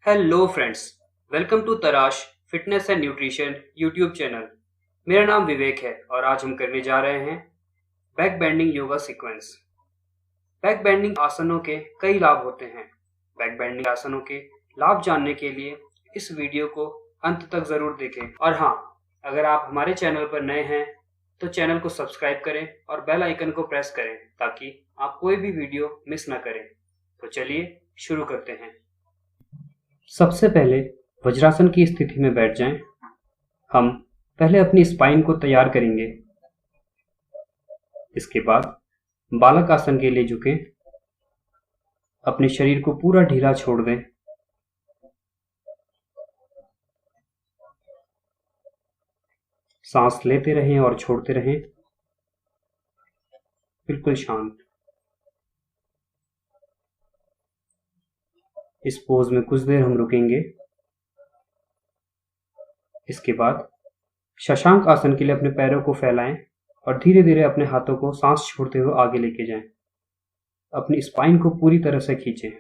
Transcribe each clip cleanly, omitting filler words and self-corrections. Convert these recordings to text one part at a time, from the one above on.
Hello friends, welcome to Tarash fitness and nutrition YouTube channel. मेरा नाम विवेक है और आज हम करने जा रहे हैं back bending yoga sequence. Back bending आसनों के कई लाभ होते हैं। बैक बेंडिंग आसनों के लाभ जानने के लिए इस वीडियो को अंत तक ज़रूर देखें। और हाँ, अगर आप हमारे चैनल पर नए हैं तो चैनल को सब्सक्राइब करें और बेल आइकन को प्रेस करें ताकि आप कोई भी वीडियो मिस ना करें। तो चलिए शुरू करते हैं। सबसे पहले वज्रासन की स्थिति में बैठ जाएं। हम पहले अपनी स्पाइन को तैयार करेंगे। इसके बाद बालक आसन के लिए झुकें। अपने शरीर को पूरा ढीला छोड़ दें। सांस लेते रहें और छोड़ते रहें, बिल्कुल शांत। इस पोज में कुछ देर हम रुकेंगे। इसके बाद शशांक आसन के लिए अपने पैरों को फैलाएं और धीरे धीरे अपने हाथों को सांस छोड़ते हुए आगे लेके जाएं। अपनी स्पाइन को पूरी तरह से खींचें।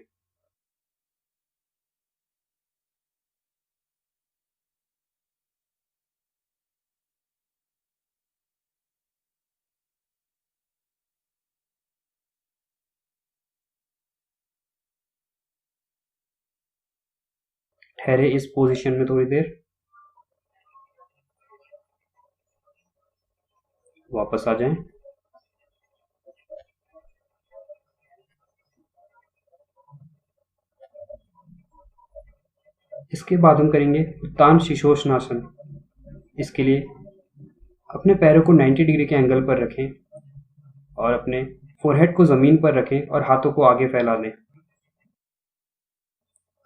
ठहरे इस पोजीशन में थोड़ी देर, वापस आ जाएं। इसके बाद हम करेंगे उत्तान शीर्षोत्तानासन। इसके लिए अपने पैरों को 90 डिग्री के एंगल पर रखें और अपने फोरहेड को जमीन पर रखें और हाथों को आगे फैला लें।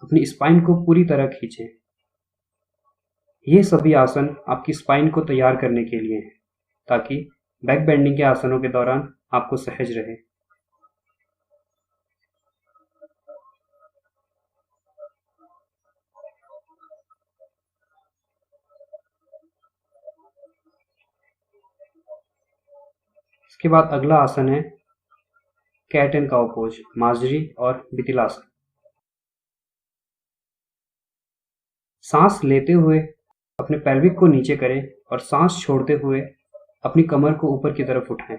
अपनी स्पाइन को पूरी तरह खींचें। ये सभी आसन आपकी स्पाइन को तैयार करने के लिए हैं ताकि बैक बेंडिंग के आसनों के दौरान आपको सहज रहे। इसके बाद अगला आसन है cat and cow pose, Marjari और बितिलासन। सांस लेते हुए अपने पेल्विक को नीचे करें और सांस छोड़ते हुए अपनी कमर को ऊपर की तरफ उठाएं।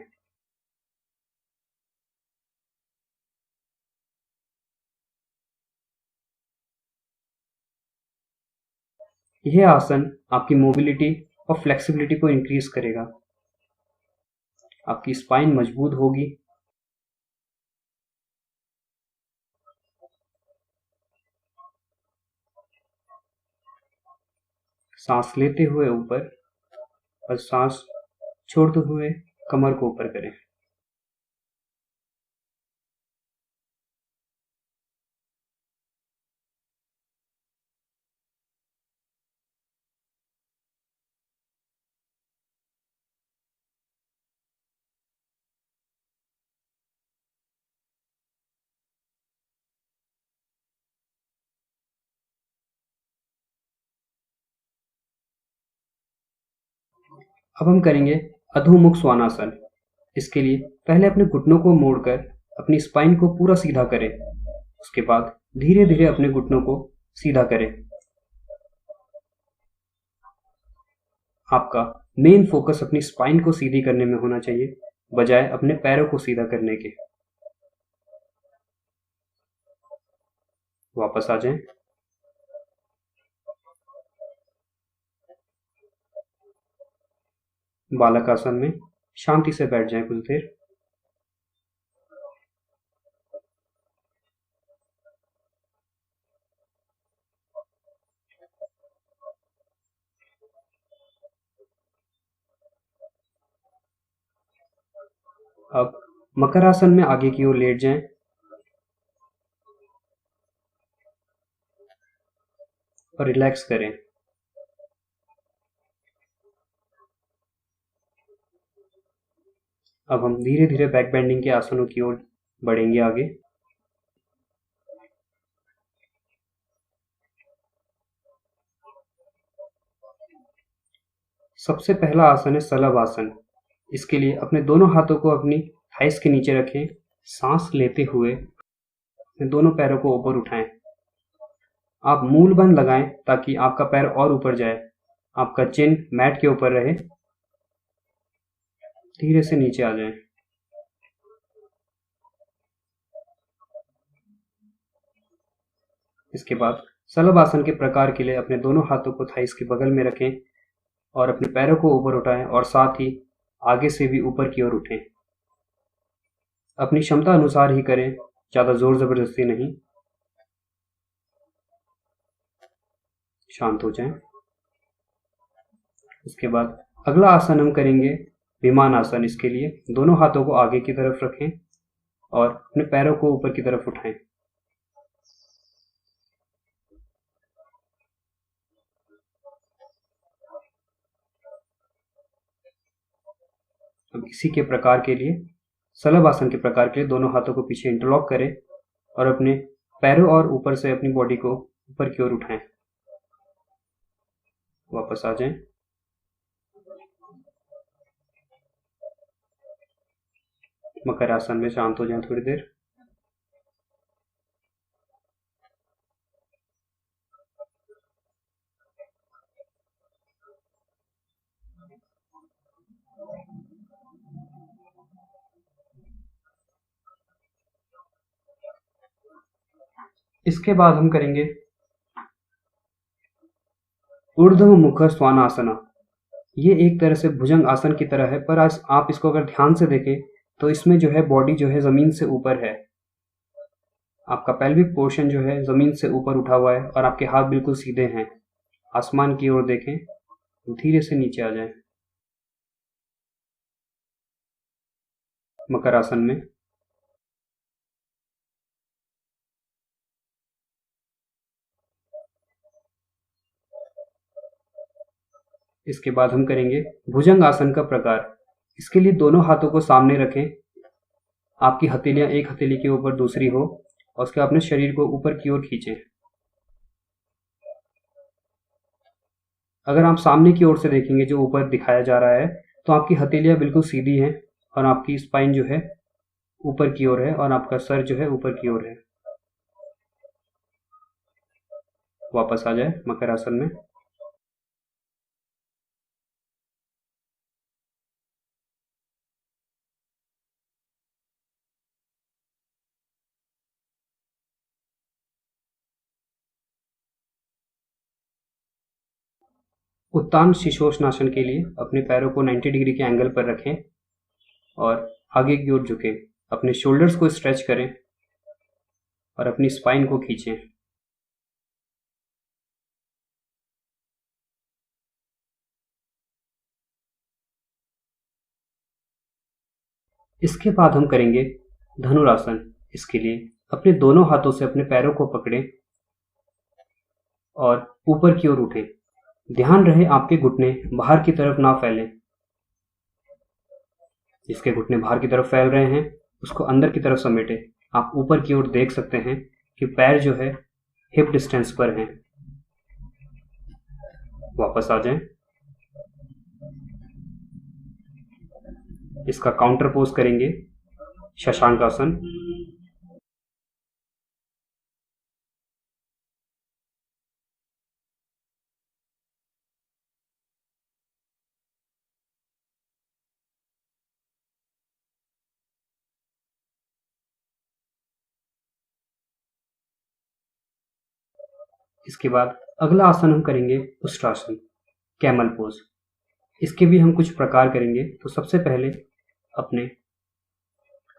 यह आसन आपकी मोबिलिटी और फ्लेक्सिबिलिटी को इंक्रीज करेगा। आपकी स्पाइन मजबूत होगी। सांस लेते हुए ऊपर और सांस छोड़ते हुए कमर को ऊपर करें। अब हम करेंगे अधोमुख स्वानासन। इसके लिए पहले अपने घुटनों को मोड़कर अपनी स्पाइन को पूरा सीधा करें। उसके बाद धीरे धीरे अपने घुटनों को सीधा करें। आपका मेन फोकस अपनी स्पाइन को सीधी करने में होना चाहिए, बजाय अपने पैरों को सीधा करने के। वापस आ जाएं। बालक आसन में शांति से बैठ जाएं कुछ देर। अब मकर आसन में आगे की ओर लेट जाएं और रिलैक्स करें। अब हम धीरे धीरे बैक बेंडिंग के आसनों की ओर बढ़ेंगे आगे। सबसे पहला आसन है सलभ आसन। इसके लिए अपने दोनों हाथों को अपनी थाइस के नीचे रखें। सांस लेते हुए अपने दोनों पैरों को ऊपर उठाएं आप मूल बंद लगाएं ताकि आपका पैर और ऊपर जाए, आपका चिन मैट के ऊपर रहे। धीरे से नीचे आ जाएं। इसके बाद सलभ आसन के प्रकार के लिए अपने दोनों हाथों को थाइस के बगल में रखें और अपने पैरों को ऊपर उठाएं और साथ ही आगे से भी ऊपर की ओर उठें। अपनी क्षमता अनुसार ही करें, ज़्यादा जोर जबरदस्ती नहीं। शांत हो जाएं। उसके बाद अगला आसन हम करेंगे विमान आसन। इसके लिए दोनों हाथों को आगे की तरफ रखें और अपने पैरों को ऊपर की तरफ उठाएं। अब इसी के प्रकार के लिए सलभ आसन के प्रकार के लिए दोनों हाथों को पीछे इंटरलॉक करें और अपने पैरों और ऊपर से अपनी बॉडी को ऊपर की ओर उठाएं। वापस आ जाएं। मकर आसन में शांत हो जाएं थोड़ी देर। इसके बाद हम करेंगे ऊर्ध्व मुख स्वानासना। ये एक तरह से भुजंग आसन की तरह है, पर आज आप इसको अगर ध्यान से देखें तो इसमें जो है बॉडी जो है जमीन से ऊपर है। आपका पेल्विक पोर्शन जो है जमीन से ऊपर उठा हुआ है और आपके हाथ बिल्कुल सीधे हैं। आसमान की ओर देखें, धीरे से नीचे आ जाएं। मकर आसन में इसके बाद हम करेंगे भुजंग आसन का प्रकार। इसके लिए दोनों हाथों को सामने रखें, आपकी हथेलियां एक हथेली के ऊपर दूसरी हो और उसके अपने शरीर को ऊपर की ओर खींचें। अगर आप सामने की ओर से देखेंगे जो ऊपर दिखाया जा रहा है तो आपकी हथेलियां बिल्कुल सीधी हैं और आपकी स्पाइन जो है ऊपर की ओर है और आपका सर जो है ऊपर की ओर है। वापस आ जाए मकर आसन में। उत्तान शीर्षोष्णासन के लिए अपने पैरों को 90 डिग्री के एंगल पर रखें और आगे की ओर झुकें। अपने शोल्डर्स को स्ट्रेच करें और अपनी स्पाइन को खींचें। इसके बाद हम करेंगे धनुरासन। इसके लिए अपने दोनों हाथों से अपने पैरों को पकड़ें और ऊपर की ओर उठें। ध्यान रहे आपके घुटने बाहर की तरफ ना फैलें। जिसके घुटने बाहर की तरफ फैल रहे हैं उसको अंदर की तरफ समेटें। आप ऊपर की ओर देख सकते हैं कि पैर जो है हिप डिस्टेंस पर हैं। वापस आ जाएं। इसका काउंटर पोज करेंगे शशांक आसन। इसके बाद अगला आसन हम करेंगे उष्ट्रासन, कैमल पोज। इसके भी हम कुछ प्रकार करेंगे। तो सबसे पहले अपने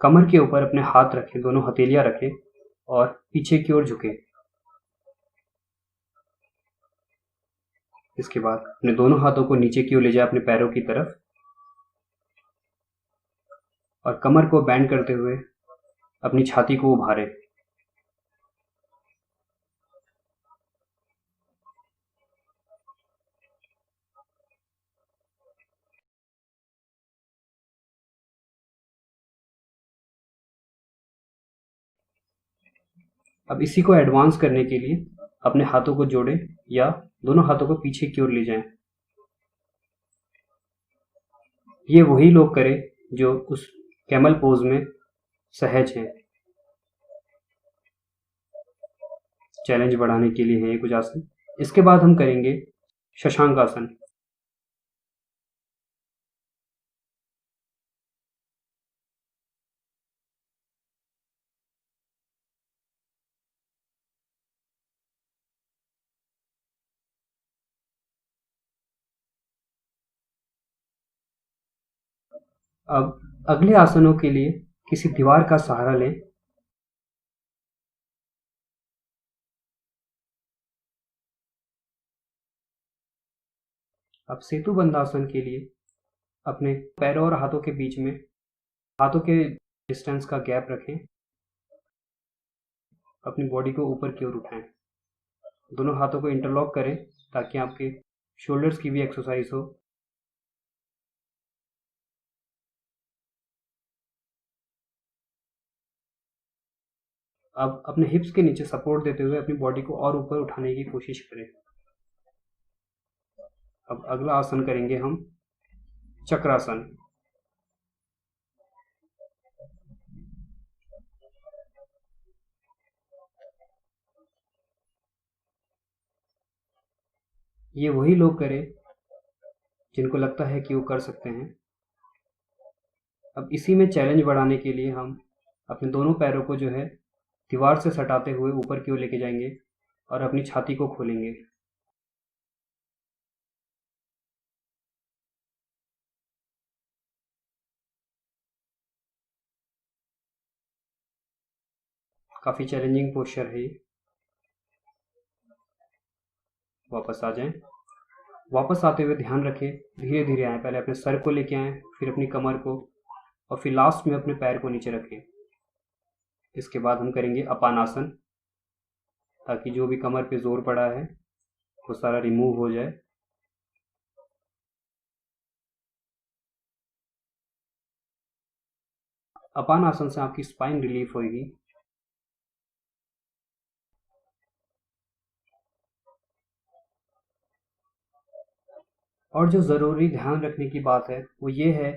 कमर के ऊपर अपने हाथ रखें, दोनों हथेलियां रखें और पीछे की ओर झुकें। इसके बाद अपने दोनों हाथों को नीचे की ओर ले जाए अपने पैरों की तरफ और कमर को बैंड करते हुए अपनी छाती को उभारें। अब इसी को एडवांस करने के लिए अपने हाथों को जोड़ें या दोनों हाथों को पीछे की ओर ले जाएं। ये वही लोग करें जो उस कैमल पोज में सहज हैं। चैलेंज बढ़ाने के लिए हैं ये कुछ आसन। इसके बाद हम करेंगे शशांक आसन। अब अगले आसनों के लिए किसी दीवार का सहारा लें। अब सेतु बंधासन के लिए अपने पैरों और हाथों के बीच में हाथों के डिस्टेंस का गैप रखें। अपनी बॉडी को ऊपर की ओर उठाएं। दोनों हाथों को इंटरलॉक करें ताकि आपके शोल्डर्स की भी एक्सरसाइज हो। अब अपने हिप्स के नीचे सपोर्ट देते हुए अपनी बॉडी को और ऊपर उठाने की कोशिश करें। अब अगला आसन करेंगे हम चक्रासन। ये वही लोग करें जिनको लगता है कि वो कर सकते हैं। अब इसी में चैलेंज बढ़ाने के लिए हम अपने दोनों पैरों को जो है दीवार से सटाते हुए ऊपर की ओर लेके जाएंगे और अपनी छाती को खोलेंगे। काफ़ी चैलेंजिंग पोस्चर है ये। वापस आ जाएं। वापस आते हुए ध्यान रखें, धीरे धीरे आएँ। पहले अपने सर को लेके आएँ, फिर अपनी कमर को, और फिर लास्ट में अपने पैर को नीचे रखें। इसके बाद हम करेंगे अपानासन, ताकि जो भी कमर पे जोर पड़ा है वो सारा रिमूव हो जाए। अपान आसन से आपकी स्पाइन रिलीफ होगी। और जो ज़रूरी ध्यान रखने की बात है वो ये है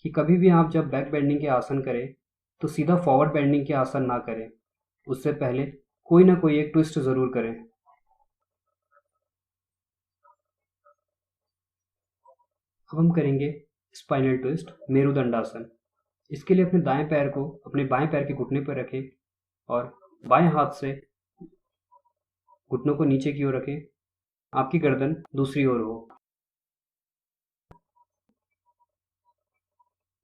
कि कभी भी आप जब बैक बेंडिंग के आसन करें तो सीधा फॉरवर्ड बेंडिंग के आसन ना करें। उससे पहले कोई ना कोई एक ट्विस्ट ज़रूर करें। अब हम करेंगे स्पाइनल ट्विस्ट, मेरुदंडासन। इसके लिए अपने दाएं पैर को अपने बाएं पैर के घुटने पर रखें और बाएं हाथ से घुटनों को नीचे की ओर रखें। आपकी गर्दन दूसरी ओर हो।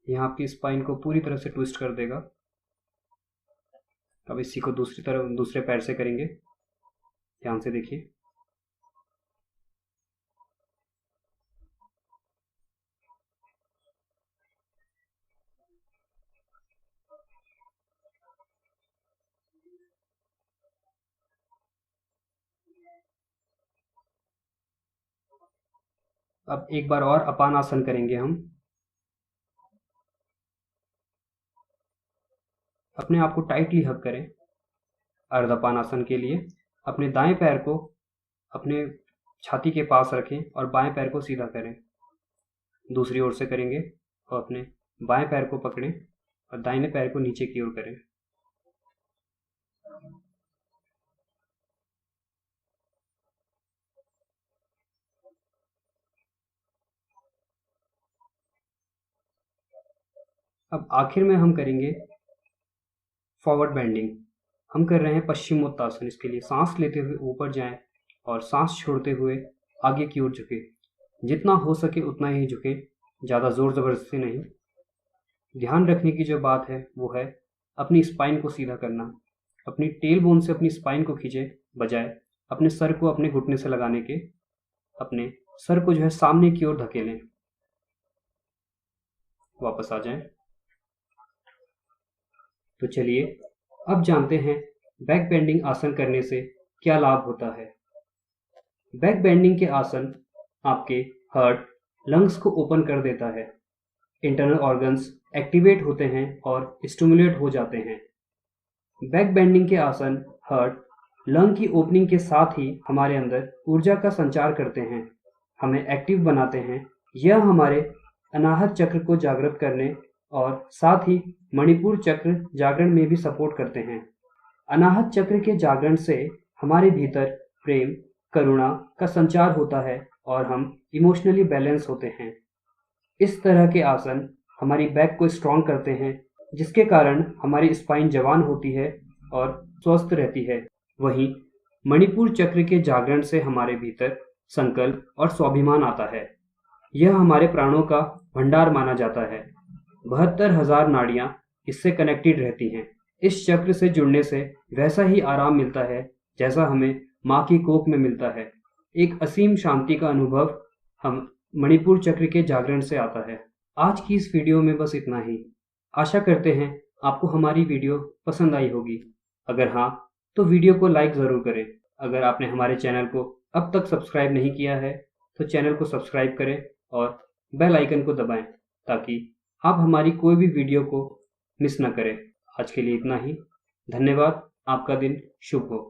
यह आपकी स्पाइन को पूरी तरह से ट्विस्ट कर देगा। अब इसी को दूसरे पैर से करेंगे। ध्यान से देखिए। अब एक बार और अपान आसन करेंगे हम। अपने आप को टाइटली हग करें। अर्धअपान आसन के लिए अपने दाएं पैर को अपने छाती के पास रखें और बाएं पैर को सीधा करें। दूसरी ओर से करेंगे और अपने बाएं पैर को पकड़ें और दाहिने पैर को नीचे की ओर करें। अब आखिर में हम करेंगे फॉरवर्ड बेंडिंग। हम कर रहे हैं पश्चिमोत्तासन। इसके लिए सांस लेते हुए ऊपर जाएं और सांस छोड़ते हुए आगे की ओर झुके। जितना हो सके उतना ही झुके, ज़्यादा ज़ोर ज़बरदस्ती नहीं। ध्यान रखने की जो बात है वो है अपनी स्पाइन को सीधा करना। अपनी टेल बोन से अपनी स्पाइन को खींचे, बजाय अपने सर को अपने घुटने से लगाने के अपने सर को जो है सामने की ओर धकेलें। वापस आ जाएं। तो चलिए अब जानते हैं बैक बेंडिंग आसन करने से क्या लाभ होता है। बैक बेंडिंग के आसन आपके हार्ट, लंग्स को ओपन कर देता है। इंटरनल ऑर्गन्स एक्टिवेट होते हैं और स्टिमुलेट हो जाते हैं। बैक बेंडिंग के आसन हार्ट, लंग की ओपनिंग के साथ ही हमारे अंदर ऊर्जा का संचार करते हैं, हमें एक्टिव बनाते हैं। यह हमारे अनाहत चक्र को जागृत करने और साथ ही मणिपुर चक्र जागरण में भी सपोर्ट करते हैं। अनाहत चक्र के जागरण से हमारे भीतर प्रेम, करुणा का संचार होता है और हम इमोशनली बैलेंस होते हैं। इस तरह के आसन हमारी बैक को स्ट्रॉन्ग करते हैं, जिसके कारण हमारी स्पाइन जवान होती है और स्वस्थ रहती है। वहीं मणिपुर चक्र के जागरण से हमारे भीतर संकल्प और स्वाभिमान आता है। यह हमारे प्राणों का भंडार माना जाता है। 72,000 नाड़ियां इससे कनेक्टेड रहती हैं। इस चक्र से जुड़ने से वैसा ही आराम मिलता है जैसा हमें माँ की कोख में मिलता है। एक असीम शांति का अनुभव हम मणिपुर चक्र के जागरण से आता है। आज की इस वीडियो में बस इतना ही। आशा करते हैं आपको हमारी वीडियो पसंद आई होगी। अगर हाँ, तो वीडियो को लाइक ज़रूर करें। अगर आपने हमारे चैनल को अब तक सब्सक्राइब नहीं किया है तो चैनल को सब्सक्राइब करें और बेल आइकन को दबाएं ताकि आप हमारी कोई भी वीडियो को मिस न करें। आज के लिए इतना ही। धन्यवाद। आपका दिन शुभ हो।